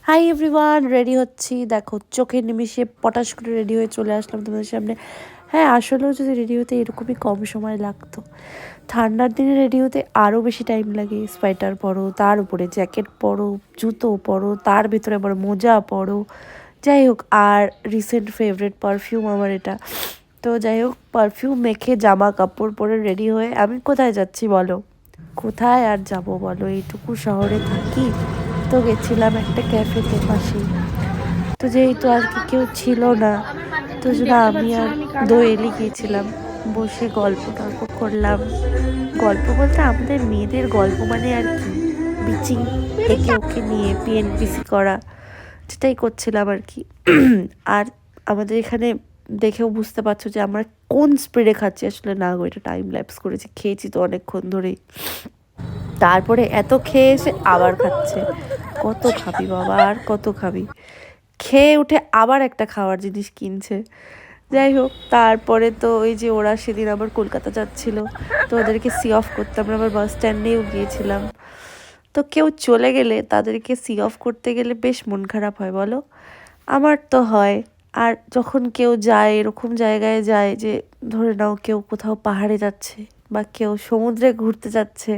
Hi everyone, ready হচ্ছি। দেখো চোখের নিমিষে পটাশ করে রেডি হয়ে চলে আসলাম তোমাদের সামনে। হ্যাঁ, আসলেও যদি রেডি হতে এরকমই কম সময় লাগতো। ঠান্ডার দিনে রেডি হতে আরও বেশি টাইম লাগে। সোয়েটার পরো, তার উপরে জ্যাকেট পরো, জুতো পরো, তার ভিতরে আবার মোজা পরো। যাই হোক, আর রিসেন্ট ফেভারিট পারফিউম আমার এটা। তো যাই হোক, পারফিউম মেখে জামা কাপড় পরে রেডি হয়ে আমি কোথায় যাচ্ছি বলো? কোথায় আর যাব বলো, এইটুকু শহরে থাকি। তো গেছিলাম একটা ক্যাফেতে পাশেই। তো যেহেতু আর কি কেউ ছিল না, তো জন্য আমি আর দোয়েলি গিয়েছিলাম। বসে গল্প টল্প করলাম। গল্প বলতে আমাদের মেয়েদের গল্প মানে আর কি, বিচিং একে ওকে নিয়ে পিএনপিসি করা, সেটাই করছিলাম আর কি। আর আমাদের এখানে দেখেও বুঝতে পারছো যে আমরা কোন স্পিডে খাচ্ছি। আসলে না গো, এটা টাইম ল্যাপস করেছি, খেয়েছি তো অনেকক্ষণ ধরেই। তারপরে এত খেয়ে এসে আবার খাচ্ছে। কত খাবি বাবা, আর কত খাবি? খেয়ে উঠে আবার একটা খাওয়ার জিনিস কিনছে। যাই হোক, তারপরে তো ওই যে ওরা সেদিন আবার কলকাতা যাচ্ছিল, তো ওদেরকে সি অফ করতে আমরা আবার বাস স্ট্যান্ডেও গিয়েছিলাম। তো কেউ চলে গেলে তাদেরকে সি অফ করতে গেলে বেশ মন খারাপ হয় বলো? আমার তো হয়। আর যখন কেউ যায়, এরকম জায়গায় যায় যে, ধরে নাও কেউ কোথাও পাহাড়ে যাচ্ছে বা কেউ সমুদ্রে ঘুরতে যাচ্ছে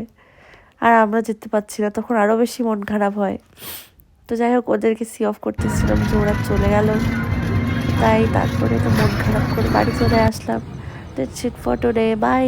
আর আমরা যেতে পারছি না, তখন আরও বেশি মন খারাপ হয়। তো যাই হোক, ওদেরকে সি অফ করতেছিলাম যে ওরা চলে গেল। তাই তারপরে তো মন খারাপ করে বাড়ি চলে আসলাম। That's it for today, by.